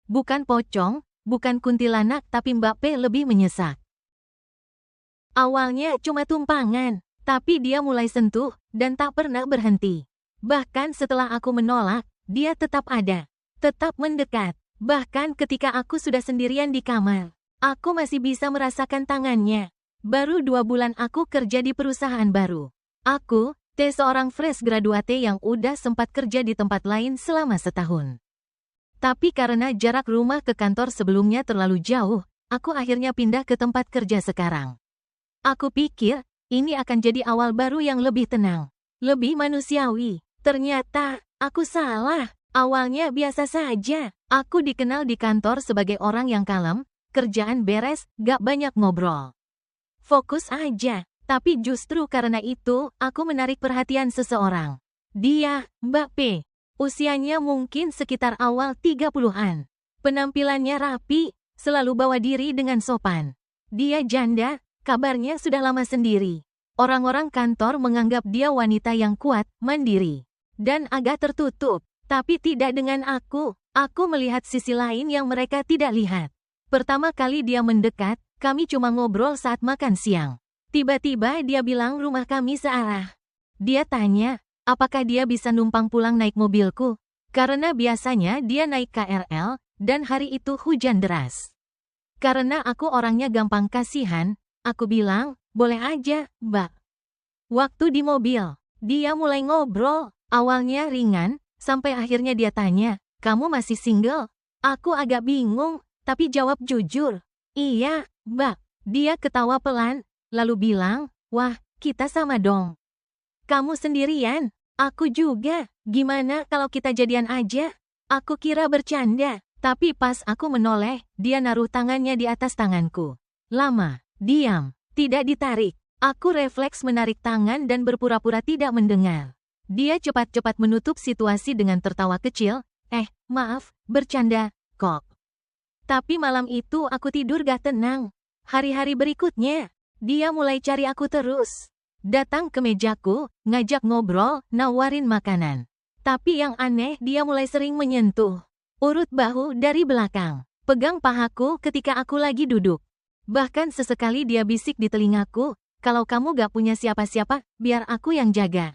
Bukan pocong, bukan kuntilanak, tapi Mbak P lebih menyesak. Awalnya cuma tumpangan, tapi dia mulai sentuh, dan tak pernah berhenti. Bahkan setelah aku menolak, dia tetap ada. Tetap mendekat. Bahkan ketika aku sudah sendirian di kamar, aku masih bisa merasakan tangannya. Baru 2 bulan aku kerja di perusahaan baru. Aku, seorang fresh graduate yang udah sempat kerja di tempat lain selama setahun. Tapi karena jarak rumah ke kantor sebelumnya terlalu jauh, aku akhirnya pindah ke tempat kerja sekarang. Aku pikir, ini akan jadi awal baru yang lebih tenang, lebih manusiawi. Ternyata, aku salah. Awalnya biasa saja. Aku dikenal di kantor sebagai orang yang kalem, kerjaan beres, gak banyak ngobrol. Fokus aja. Tapi justru karena itu, aku menarik perhatian seseorang. Dia, Mbak P. Usianya mungkin sekitar awal 30-an. Penampilannya rapi, selalu bawa diri dengan sopan. Dia janda, kabarnya sudah lama sendiri. Orang-orang kantor menganggap dia wanita yang kuat, mandiri, dan agak tertutup. Tapi tidak dengan aku. Aku melihat sisi lain yang mereka tidak lihat. Pertama kali dia mendekat, kami cuma ngobrol saat makan siang. Tiba-tiba dia bilang rumah kami searah. Dia tanya, apakah dia bisa numpang pulang naik mobilku? Karena biasanya dia naik KRL, dan hari itu hujan deras. Karena aku orangnya gampang kasihan, aku bilang, boleh aja, Mbak. Waktu di mobil, dia mulai ngobrol, awalnya ringan, sampai akhirnya dia tanya, kamu masih single? Aku agak bingung, tapi jawab jujur. Iya, Mbak. Dia ketawa pelan, lalu bilang, wah, kita sama dong. Kamu sendirian? Aku juga. Gimana kalau kita jadian aja? Aku kira bercanda, tapi pas aku menoleh, dia naruh tangannya di atas tanganku. Lama, diam, tidak ditarik. Aku refleks menarik tangan dan berpura-pura tidak mendengar. Dia cepat-cepat menutup situasi dengan tertawa kecil, maaf, bercanda, kok. Tapi malam itu aku tidur gak tenang. Hari-hari berikutnya, dia mulai cari aku terus. Datang ke mejaku, ngajak ngobrol, nawarin makanan. Tapi yang aneh dia mulai sering menyentuh. Urut bahu dari belakang. Pegang pahaku ketika aku lagi duduk. Bahkan sesekali dia bisik di telingaku, kalau kamu gak punya siapa-siapa, biar aku yang jaga.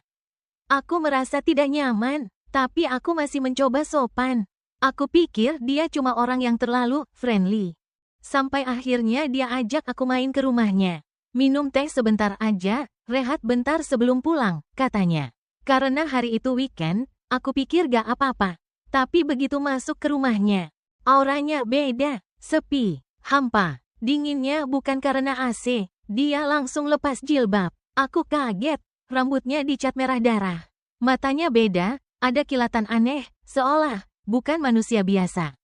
Aku merasa tidak nyaman, tapi aku masih mencoba sopan. Aku pikir dia cuma orang yang terlalu friendly. Sampai akhirnya dia ajak aku main ke rumahnya. Minum teh sebentar aja, rehat bentar sebelum pulang, katanya. Karena hari itu weekend, aku pikir gak apa-apa. Tapi begitu masuk ke rumahnya, auranya beda, sepi, hampa. Dinginnya bukan karena AC, dia langsung lepas jilbab. Aku kaget. Rambutnya dicat merah darah. Matanya beda, ada kilatan aneh, seolah bukan manusia biasa.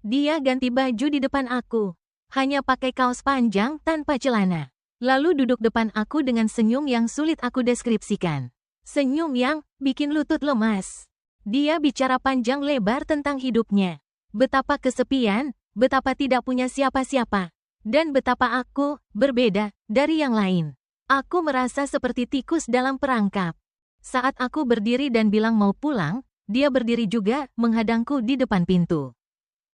Dia ganti baju di depan aku. Hanya pakai kaos panjang tanpa celana. Lalu duduk depan aku dengan senyum yang sulit aku deskripsikan. Senyum yang bikin lutut lemas. Dia bicara panjang lebar tentang hidupnya. Betapa kesepian, betapa tidak punya siapa-siapa. Dan betapa aku berbeda dari yang lain. Aku merasa seperti tikus dalam perangkap. Saat aku berdiri dan bilang mau pulang, dia berdiri juga menghadangku di depan pintu.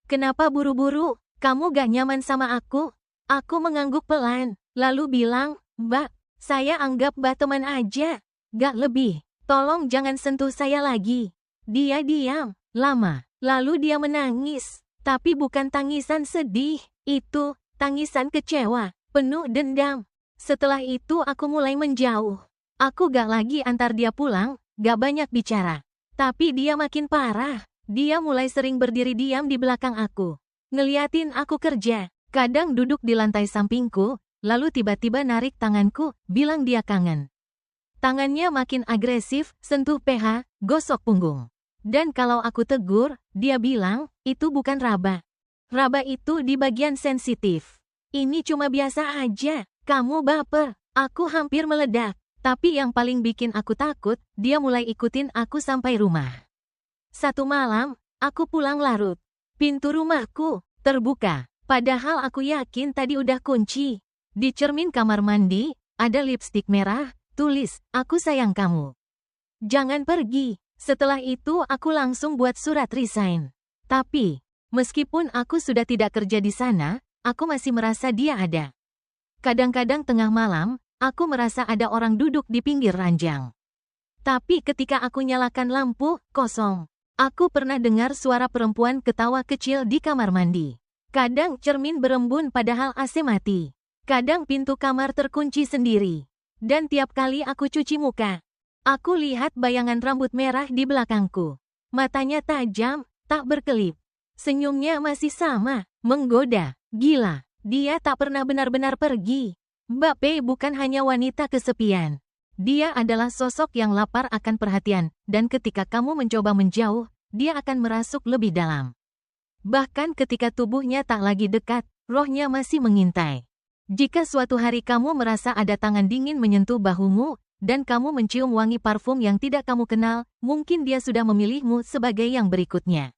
Kenapa buru-buru? Kamu gak nyaman sama aku? Aku mengangguk pelan, lalu bilang, Mbak, saya anggap Mbak teman aja. Gak lebih. Tolong jangan sentuh saya lagi. Dia diam, lama. Lalu dia menangis. Tapi bukan tangisan sedih. Itu, tangisan kecewa, penuh dendam. Setelah itu aku mulai menjauh. Aku gak lagi antar dia pulang, gak banyak bicara. Tapi dia makin parah. Dia mulai sering berdiri diam di belakang aku. Ngeliatin aku kerja. Kadang duduk di lantai sampingku, lalu tiba-tiba narik tanganku, bilang dia kangen. Tangannya makin agresif, sentuh PH, gosok punggung. Dan kalau aku tegur, dia bilang, itu bukan raba. Raba itu di bagian sensitif. Ini cuma biasa aja. Kamu baper, aku hampir meledak. Tapi yang paling bikin aku takut, dia mulai ikutin aku sampai rumah. Satu malam, aku pulang larut. Pintu rumahku terbuka, padahal aku yakin tadi udah kunci. Di cermin kamar mandi, ada lipstik merah, tulis, aku sayang kamu. Jangan pergi. Setelah itu aku langsung buat surat resign. Tapi, Meskipun aku sudah tidak kerja di sana, aku masih merasa dia ada. Kadang-kadang tengah malam, aku merasa ada orang duduk di pinggir ranjang. Tapi ketika aku nyalakan lampu, kosong. Aku pernah dengar suara perempuan ketawa kecil di kamar mandi. Kadang cermin berembun padahal AC mati. Kadang pintu kamar terkunci sendiri. Dan tiap kali aku cuci muka, aku lihat bayangan rambut merah di belakangku. Matanya tajam, tak berkelip. Senyumnya masih sama, menggoda. Gila, dia tak pernah benar-benar pergi. Mbak Pei bukan hanya wanita kesepian. Dia adalah sosok yang lapar akan perhatian, dan ketika kamu mencoba menjauh, dia akan merasuk lebih dalam. Bahkan ketika tubuhnya tak lagi dekat, rohnya masih mengintai. Jika suatu hari kamu merasa ada tangan dingin menyentuh bahumu, dan kamu mencium wangi parfum yang tidak kamu kenal, mungkin dia sudah memilihmu sebagai yang berikutnya.